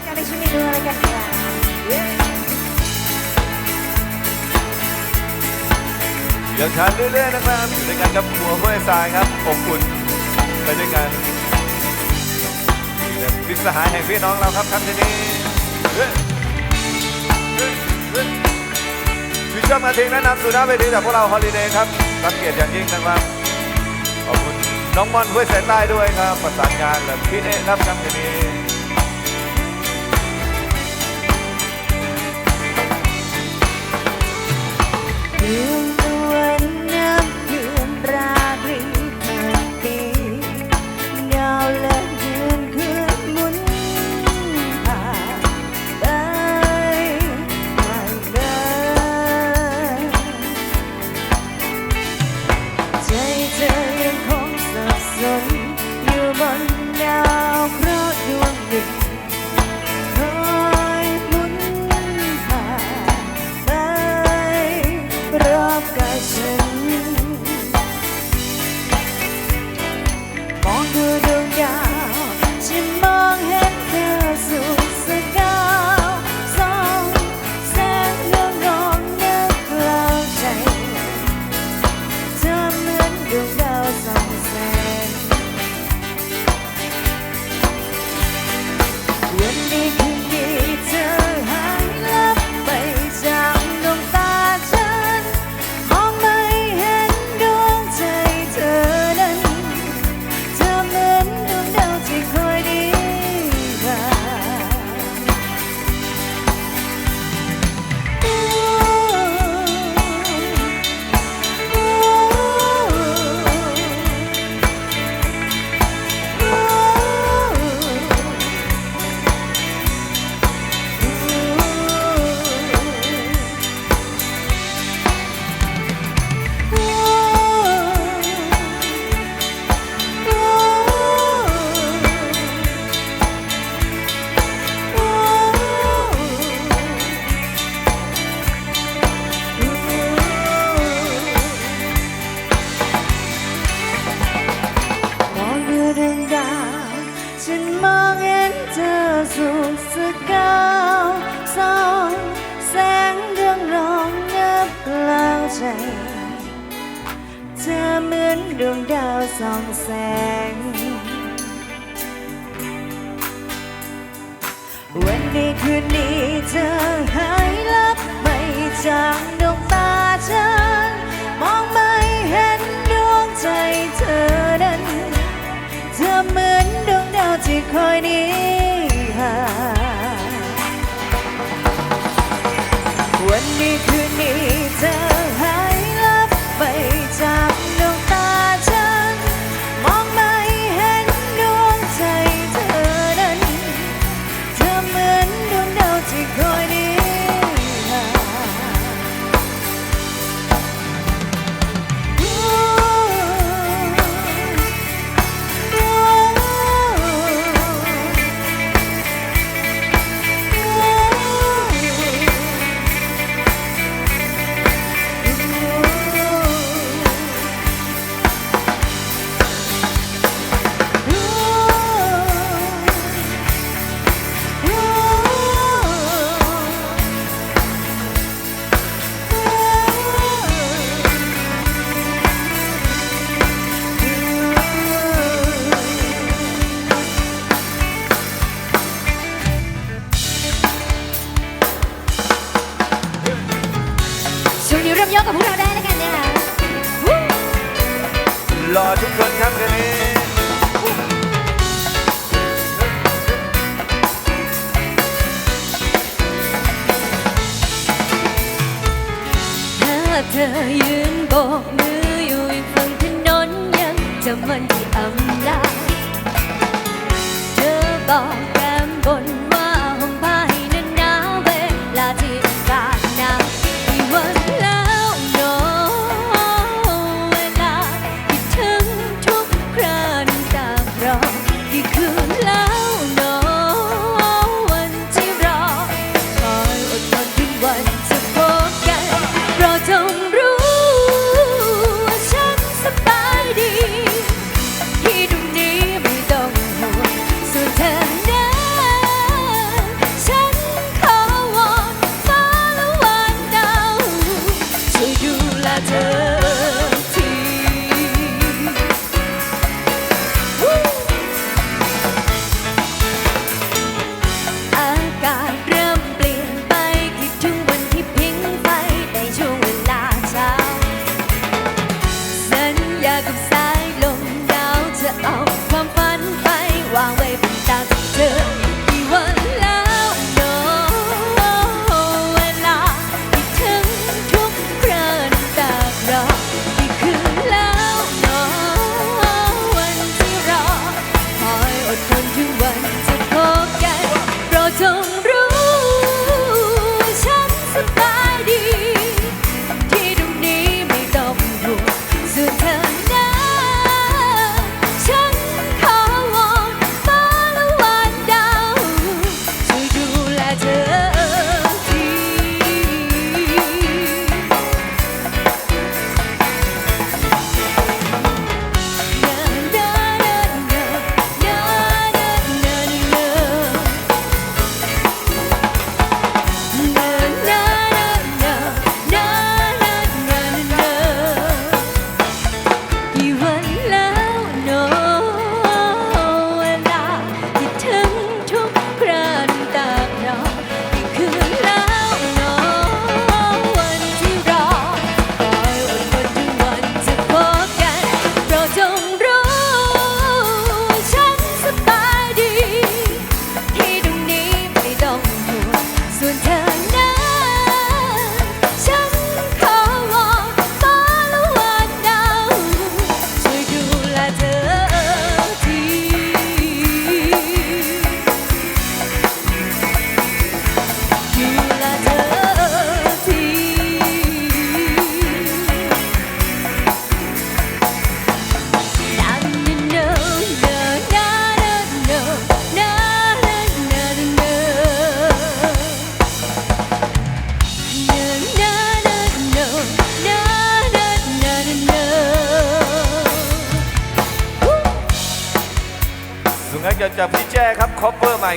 กันในชีวิตด้วยกันค่ะยังทานเรื่อยๆนะครับอยู่ด้วยกันกับหัวห้วยทรายครับอบอุ่นไปด้วยกันมิตรสหายแห่งพี่น้องเราครับที่นี่พี่ชอบมาทิ้งแนะนำสู่หน้าเวทีจากพวกเราฮอลิเดย์ครับรับเกียรติอย่างยิ่งนะครับขอบคุณน้องมอนห้วยสายใต้ด้วยครับประสานงานและพี่เอ๊ครับที่นี่เธอเหมือนดวงดาวส่องแสงวันนี้คืนนี้เธอหายลับไปจากดวงตาฉันมองไม่เห็นดวงใจเธอนั้นเธอเหมือนดวงดาวที่คอยหนีห่างวันนี้คืนนี้เธอหายลับไปจากดวงตาฉันมองไม่เห็นดวงใจเธอนั้นเธอเหมือนดวงดาวที่คอยหนีห่างเริ่มยกกับพวกเราได้แล้วกันเนี่ยรอทุกคนครับทีนี้ถ้าเธอยืนโบกมืออยู่อีกฝั่งถนนยังจำวันที่อำลาเธอบอกแก้มบนว่าห่มผ้าให้นานหนาวเวลาที่อากาศหนาวกี่วันแล้วเนาะเวลาคิดถึงทุกคราน้ำตารอกี่คืนแล้วเนาะวันที่รอคอยอดทนถึงวันจะพบกันเราจงรู้ว่าฉันสบายดีที่ตรงนี้ไม่ต้องห่วงส่วนเธอนั้น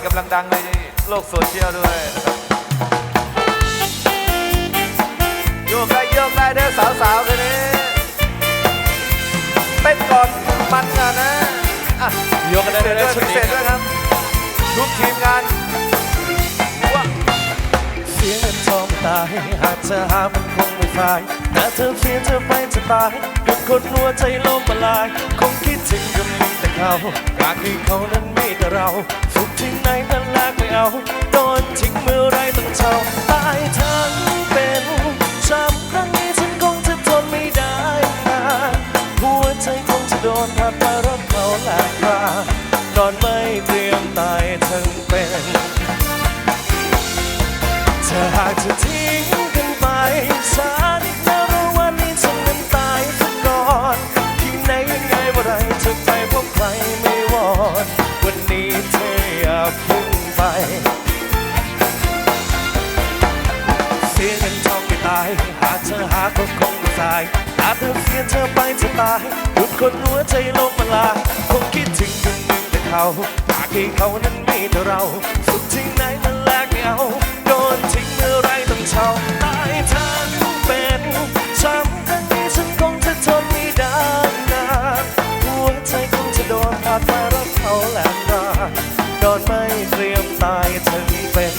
กำลังดังในโลกโซเชียลด้วยนะครับโยกได้เด้อสาวๆคนนี้เต้นก่อนมันกันนะอ่ะ โยกกันได้เลยชุด พิ นี้ เศษด้วยครับทุกทีมงานว้า เสียเงินทองไม่ตายหากเธอหามันคงไม่ฟายแต่เธอเพียงเธอไปจะตายกับคนหัวใจล้มละลายคงคิดถึงก็มีแต่เขาอยากให้เขานั้นมีแต่เราสุขที่ไหนนั้นแลกไม่เอาโดนทิ้งเมื่อไรต้องเช่าตายทั้งเป็นช้ำครั้งนี้ฉันคงจะทนไม่ได้นะหัวใจคงจะโดนพัดไปรักเขาแหลกรานอนไม่เตรียมตายทั้งเป็นถ้าหากจะทิ้งกันไปฉันจะรู้ว่านี่ฉันนั้นตายซะก่อนที่ไหนยังไงเมื่อไรจะไปพบใครไม่วอนวันนี้เธออย่าเพึ่งไปเสียเงินทองไม่ตายหากเธอหาก็คงไม่ตายถ้าเธอเสียเธอไปจะตายทุกคนหัวใจลงมาลายคงคิดถึงคนหนึ่งแต่เขาอยากให้เขานั้นมีแต่เราสุขที่ไหนมันแลกไม่เอาโดนทิ้งเมื่อไรต้องเช่าตายทั้งเป็นช้ำครั้งนี้ฉันคงจะทนไม่ได้นะหัวใจคงจะโดนพาดมารักเขาแหลกราโดนไม่เตรียมตายทั้งเป็น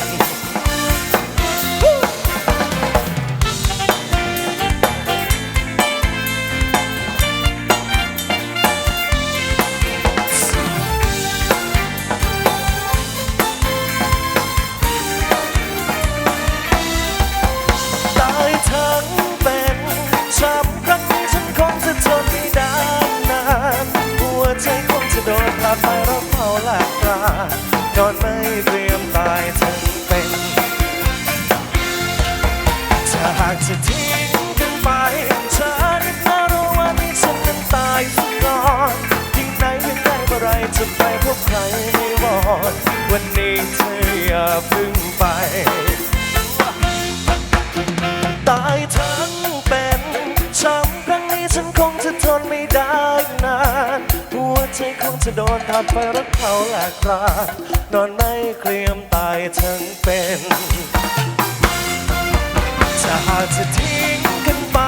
โดนพาไปรักเขาแหลกรานอนไม่เตรียมตายทั้งเป็นถ้าหากจะทิ้งกันไปฉันน่ารู้ว่านี่ฉันนั้นตายซะก่อนที่ไหนยังไงเมื่อไรจะไปพบใครไม่วอนวันนี้เธออย่าเพึ่งไปตายทั้งเป็นช้ำครั้งนี้ฉันคงจะทนไม่ได้นานหัวใจคงจะโดนพาไปรักเขาแหลกรานอนไม่เคลียมตายทั้งเป็นถ้าหากจะทิ้งกันไป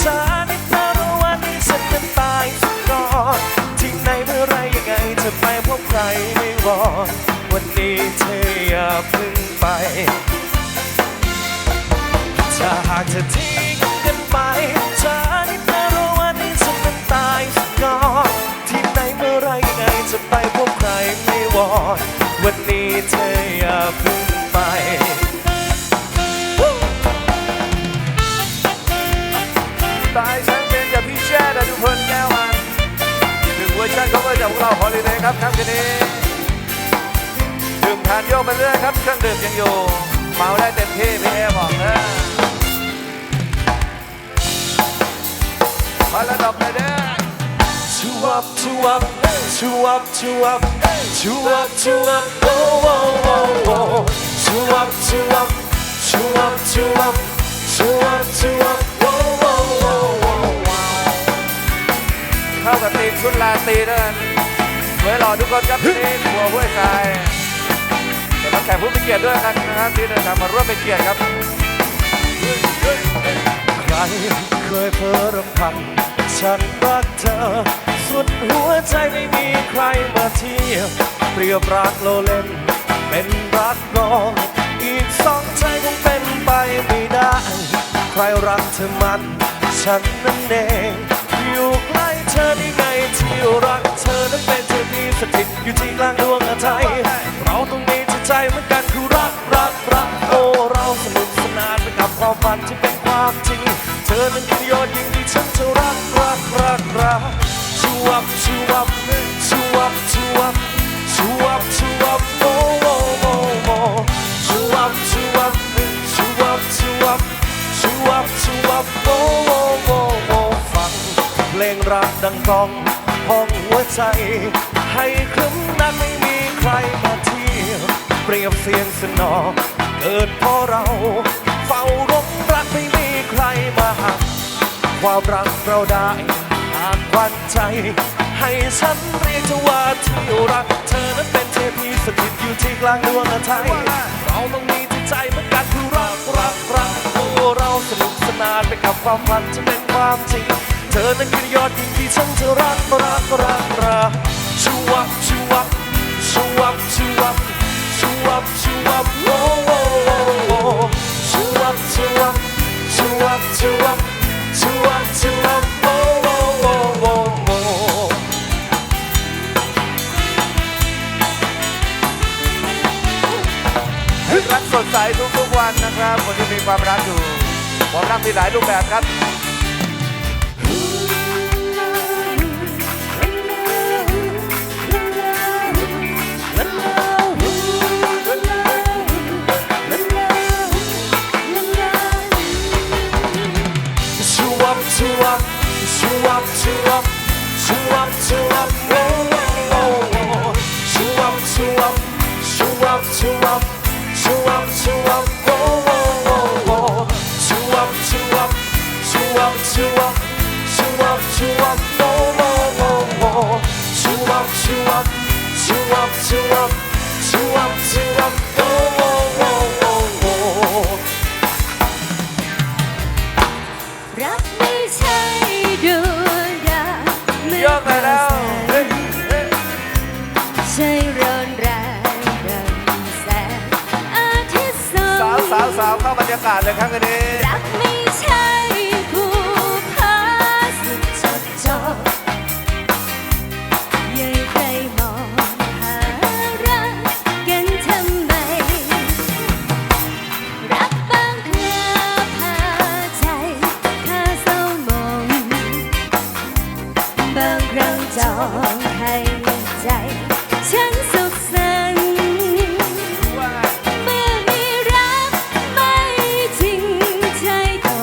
ฉันน่ารู้ว่านี่ฉันนั้นตายซะก่อนที่ไหนเมื่อไรยังไงจะไปพบใครไม่วอนวันนี้เธออย่าเพึ่งไปถ้าหากจะทิ้งกันไปฉันน่ารู้ว่านี่ฉันนั้นตายซะก่อนที่ไหนเมื่อไรยังไงจะไปพบใครไม่วอนวันนี้เธออย่าเพึ่งไปตายฉันเป็นจากพี่แช่ดาดุพลแก้วมันถึงเวอร์ชันเขาก็จากพวกเราฮอลิเดย์ครับค่ำคืนนี้ดื่มทานโยกไปเรื่อยครับเครื่องดื่มยังอยู่เมาได้เต็มที่พี่เอบอกนะพอละดอกเลยเด้อChew up, chew up, chew up, chew up, chew up, chew up, oh, oh, oh, oh. Chew up, chew up, chew up, chew up, chew up, chew up, oh, oh, oh, oh. เข้ากับตีมชุดลาตีด้วยกันสวยหล่อทุกคนครับที่นี่หัวห้วยทรายแต่มาแขกผู้มีเกียรติด้วยกันนะครับที่เดินทางมาร่วมเป็นเกียรติครับใครเคยเพ้อรำพันฉันรักเธอสุดหัวใจไม่มีใครมาเทียบเปรียบรักโลเล่นเป็นรักรองอีกสองใจคงเป็นไปไม่ได้ใครรักเธอมันฉันนั่นเองอยู่ใกล้เธอได้ไงที่รักเธอนั้นเป็นเธอที่สถิตอยู่ที่กลางดวงใจเราต้องมีจิตใจเหมือนกันคือรักโอ้เราสนุกสนานไปกับความฝันที่เป็นความจริงเธอนั้นคือยอดยิ่งที่ฉันจะรักชูวับชูวับชูวับชูวับชูวับชูวับโอ้โอ้โอ้โอ้ชูวับชูวับชูวับชูวับชูวับชูวับโอ้โอ้โอ้โอ้ฟังเพลงรักดังกลองห้องหัวใจให้ครึ้มนั้นไม่มีใครมาเทียบเปรียบเสียงสนอเกิดเพราะเราเฝ้ารบรักไม่มีใครมาหักความรักเราได้หากวันใจให้ฉันเรียกเธอว่าที่รักเธอนั้นเป็น เทพีสถิตอยู่ที่กลางดวงอาทิตย์เราต้องมีจิตใจเหมือนกันคือรักโอ้เราสนุกสนานไปกับความฝันจะเป็นความจริงเธอนั้นคือยอดหญิงที่ฉันจะรักชูวับชูวับชูวับชูวับชูวับชูวับโอ้ชูวับชูวับชูวับชูวับชูวับชูวับโอ้รักสดใสทุกๆวันนะครับคนที่มีความรักอยู่ความรักมีหลายรูปแบบครับชูวับชูวับชูวับชูวับชูวับชูวับโอ้ชูวับชูวับชูวับชูวับชูวับชูวับโอ้ชูวับชูวับชูวับชูวับชูวับชูวับโอ้ชูวับชูวับชูวับชูวับชูวับชูวับโอ้รักไม่ใช่ดวงดาวเหมือน ยกไปแล้วเฮ้ย ใช่ร้อนแรงดังแสงอาทิตย์ส่อง สาวเข้าบรรยากาศเลยครับคืนนี้ รักไม่ใช่ผู้พาสุดจดจ่อยังใครมองหารักกันทำไมรักบางคราพาใจข้าเศร้ามองบางครั้งจองให้ใจฉันสุขสันต์เมื่อมีรักไม่จริงใจก็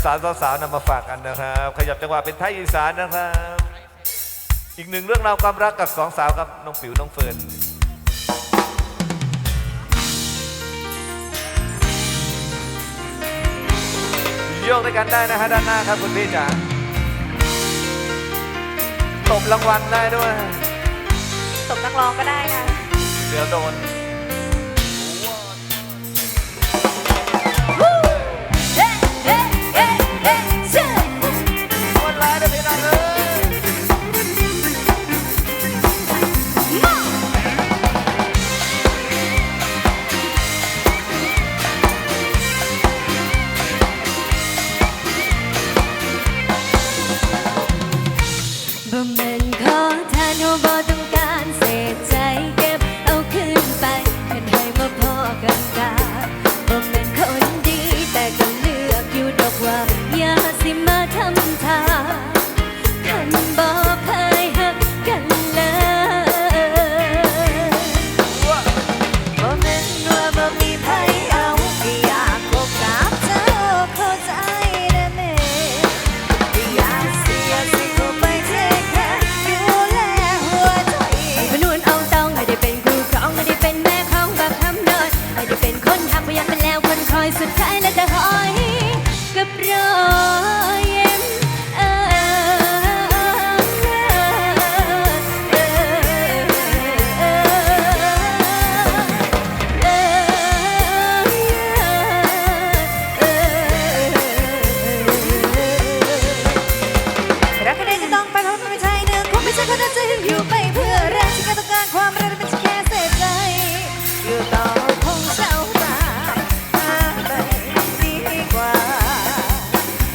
สาวๆนำมาฝากกันนะครับขยับจังหวะเป็นไทยอีสานนะครับอีกหนึ่งเรื่องราวความรักกับสองสาวครับน้องปิ๋วน้องเฟิร์นโยกด้วยกันได้นะฮะด้านหน้าครับคุณพี่จ๋าตบรางวัลได้ด้วยตบนักร้องก็ได้ค่ะเดี๋ยวโดนบ่แม่นขอทานหัวบ่ต้องการเศษใจเก็บเอาคืนไปเห็นให้มาพอกันกาบ่แม่นคนดีแต่ก็เลือกอยู่ดอกว่าอย่าสิมาทำท่าคันบ่เคยหักกันเลยบ่แม่นว่าบ่มีไผเอาอยากพบกับเจ้าเข้าใจได้แม่อยากสิเข้าไปเทคแคร์ดูแลหัวใจไม่นวลเอาต้องไม่ได้เป็นครูครองไม่ได้เป็นแม่ของแบบคำนอนไม่ได้เป็นคนหักพยายามเป็นแล้วคนคอยสุดท้ายและจะหอยกับรอยยิ้มรักกันได้จะต้องไปเพราะมันไม่ใช่เนื้อคู่ไม่ใช่คนนั้นจะอยู่ไปเพื่อแรงที่แค่ต้องการความรักเป็นแค่เศษใจอยู่ต่อคงเศร้าตายหาไปดีกว่า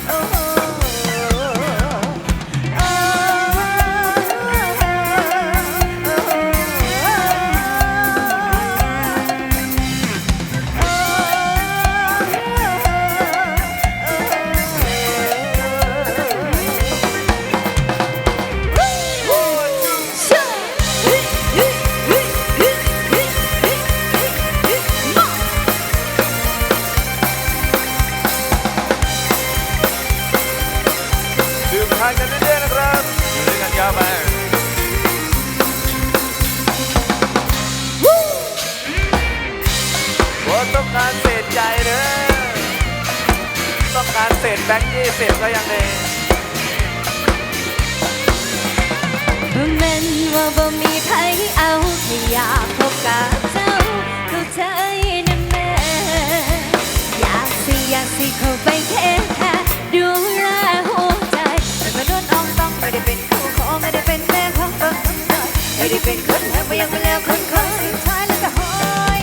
โอ้โหโอ้ดื่มทานกันเรื่อยๆนะครับอยู่ด้วยกันยาวไปว่าต้องการเศษใจเด้อต้องการเศษแบงค์20ก็ยังดี บ่แม่นว่าบ่มีใครเอาแค่อยากพบกับเจ้าเข้าใจนะแม่อยากสิเข้าไปแค่ดูแลหัวใจแต่มาโดนอ้อมต้องไม่ได้เป็นคู่ของไม่ได้เป็นแม่ของบางคนไม่ได้เป็นคนหักไปยังไปแล้วคนคอยสุดท้ายแล้วก็หอย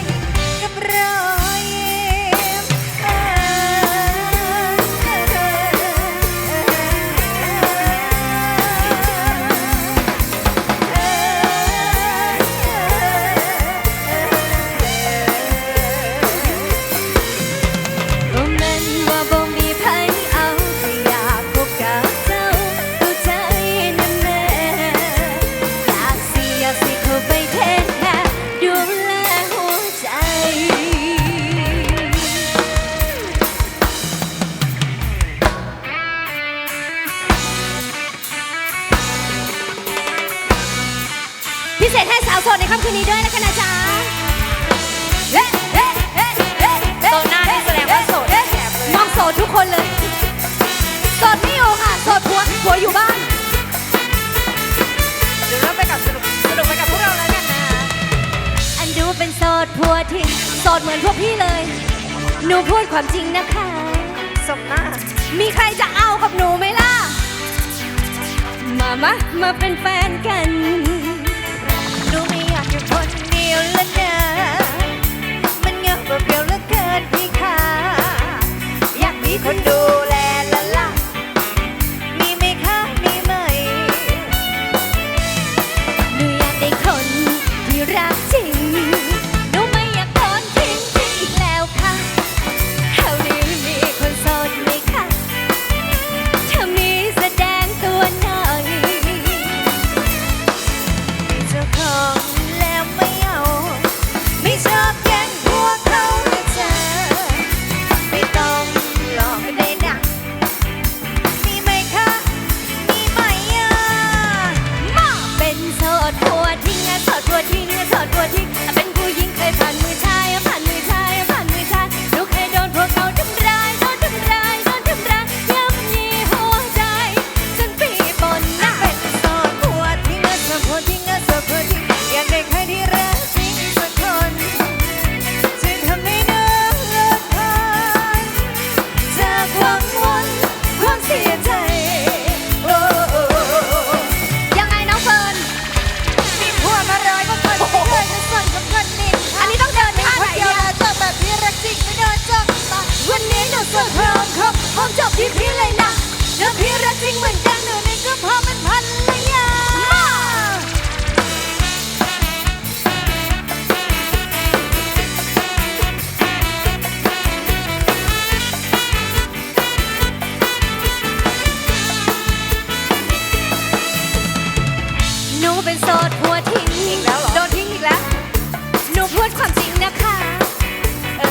กับรอยยิ้มบ่แม่นว่าบ่มีไผเอาแค่อยากพบกับเจ้าเข้าใจนะแม่อยากสิเข้าไปเทคแคร์ดูแลหัวใจ พิเศษให้สาวโสดในค่ำคืนนี้ด้วยนะคะนะจ๊ะโตหน้านี่แสดงว่าโสดแสบเลยมองโสดทุกคนเลยโสดไม่อยู่ค่ะโสดผัวอยู่บ้านเดี๋ยวเราไปกับสนุกไปกับพวกเราแล้วกันนะอันดูเป็นโสดผัวทิ้งโสดเหมือนพวกพี่เลยหนูพูดความจริงนะคะสมหน้ามีใครจะเอากับหนูไหมล่ะมาเป็นแฟนกันหนูไม่อยากอยู่คนเดียวแล้วนะมันเหงาเปลี่ยวเหลือเกินพี่ค่ะอยากมีคนดูแลละล่ะมีไหมคะมีไหมหนูอยากได้คนที่รักจริงหนูไม่อยากโดนทิ้งอีกแล้วค่ะแถวนี้มีคนโสดไหมคะถ้ามีแสดงตัวหน่อยเจ้าของแล้วไม่เอาไม่ชอบแย่งพวกเขานะจ๊ะไม่ต้องหลอกได้ ต้องจบที่พี่เลยนะถ้าพี่รักจริงเหมือนกันหนูนี่ก็พอมันพันละยาหนูเป็นโสดหัวทิ้งอีกแล้วเหรอโดนทิ้งอีกแล้วหนูพูดความจริงนะคะ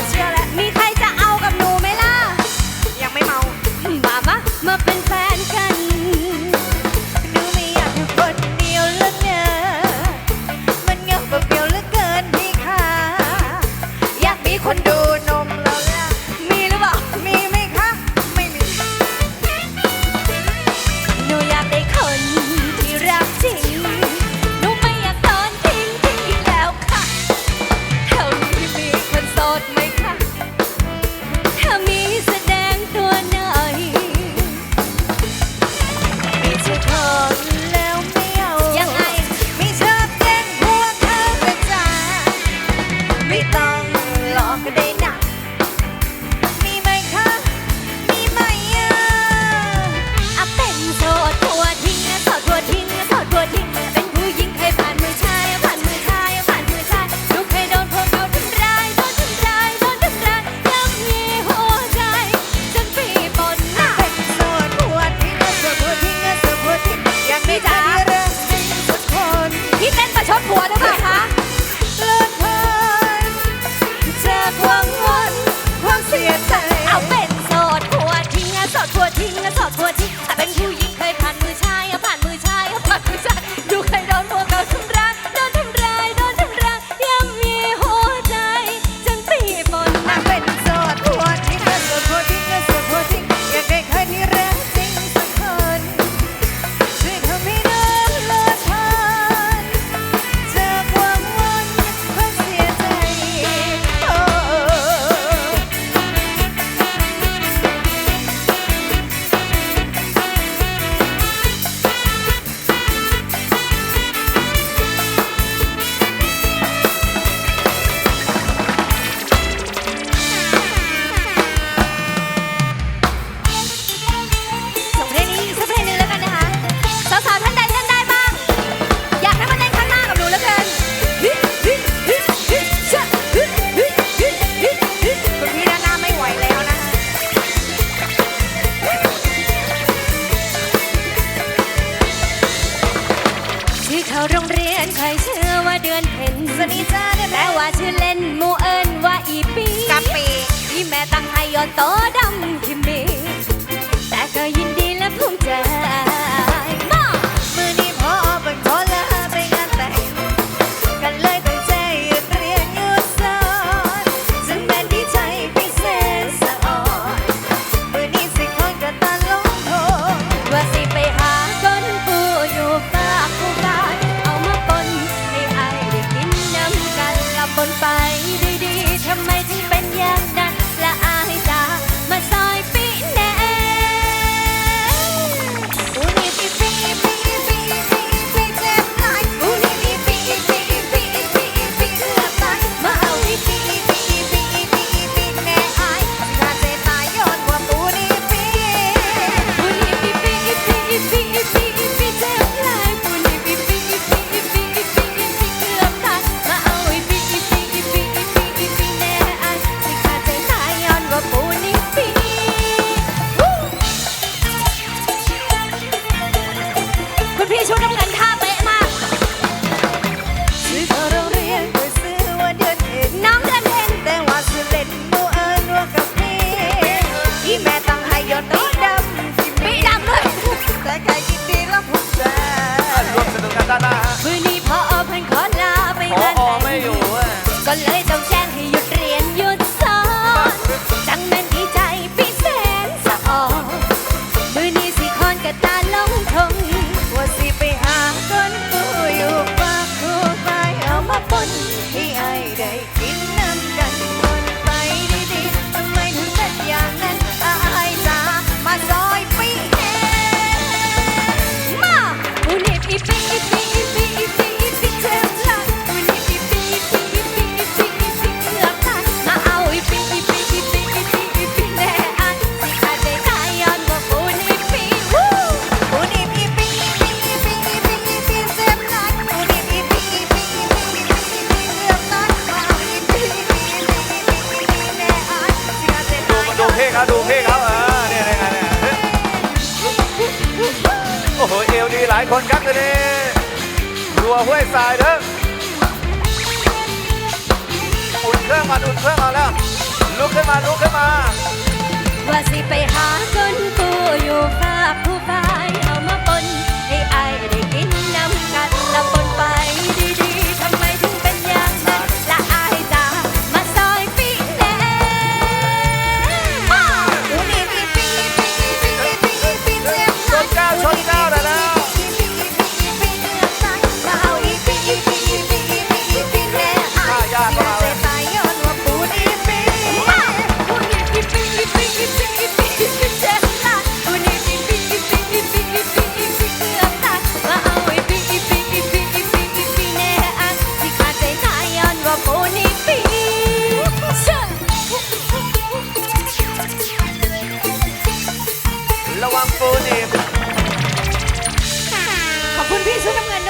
เชื่อแล้วมีใครจะเอากับหนูไหมล่ะยังไม่เมามาเป็นแฟนกันหนูไม่อยากอยู่คนเดียวแล้วเนอะมันเหงาเปลี่ยวเหลือเกินพี่ค่ะอยากมีคนดูนมเราล่ะมีหรือเปล่ามีไหมคะไม่มีหนูอยากได้คนที่รักจริงหนูไม่อยากตอนทิ้งอีกแล้วค่ะแถวนี้มีคนโสดไหมคะถ้ามีแสดงตัวหน่อยไม่ใช่คนแล้วไม่เอายังไงไม่ชอบเต้นพวกเธอประจาไม่ต้องหลอกก็ได้นะมีไหมคะมีไหมเป็นโสดทั่วทิ้งโสดทั่วทิ้งโสดทั่วทิ้งเป็นผู้หญิงเคยผ่านมือชายผ่านมือชายผ่านมือชายหนูเคยโดนพวกเขาทำร้ายโดนทำร้ายโดนทำร้ายยังมีหัวใจจนปีปนเป็นโสดทั่วทิ้งโสดทั่วทิ้งโสดทั่วทิ้งยังไม่จ๋าพี่เต้นประชดผัวหรือเปล่าคะเลิศเพลินจากวังวนความเสียใจเอาเป็นโสดผัวทิ้งโสดผัวทิ้งโสดผัวทิ้งแต่เป็นผู้หญิงเคยผ่านมือชายผ่านมือชายผ่านมือชายดูเคยโดนพวกเขาทำร้ายโดนทำร้ายโดนทำร้ายยังมีหัวใจจนปีปนเป็นโสดผัวทิ้งโสดผัวทิ้งโสดผัวทิ้งอยากได้ใครที่รักจริงสักคนช่วยทำให้น้องเลิศเพลินจากวังวนความเสียใจโอ้ ส่งเพลงนี้สักเพลงหนึ่งแล้วกันนะคะสาวๆท่านใดบ้างอยากให้มาเต้นข้างหน้ากับหนูเหลือเกินคุณพี่ด้านหน้าไม่ไหวแล้วนะคะชื่อเขาโรงเรียนใครเชื่อว่าเดือนเพ็ญสนิจ้าแต่ว่าชื่อเล่นหมูเอิญว่าอีปีกับปีที่แม่ตั้งให้ยอดโตดำที่มีแต่ก็ยินดีและภูมิใจมามือนี้พ่อเป็นขอลาไปงานแต่งกันเลยตั้งใจหยุดเรียนหยุดสอนซึ่งแม่ดีใจพิเศษสะอ่อนมือนี้สิคนก็ตาลงโทว่าสิไปหาคนปูอยู่ฝากผู้บ้านเอามาปนให้อายได้กินน้ำกันละปนไปด้วยดีทำไมถึงเป็นอย่างนั้นละอายจ้ามาซอยปีแน่ผู้นี้ ายคนครับทีนี้รัวห้วยทรายเด้ออุ่นเครื่องมาอุ่นเครื่องเอาแล้วลุกขึ้นมาลุกขึ้นมา ว่าสิไปหาจนกูอยู่ฝากผู้ฝ่ายเอามาปนให้อายได้กินน้ำกันละปนไปดีๆทำไมถึงเป็นอย่างนั้นละอายจะมาซอยปีแน่ดูนี่ปีปีปีปีปีปีปีเสียง ชนเก้าชนเก้าได้แล้ว ระวังปูนิบขอบคุณพี่ชุดน้ำเงิน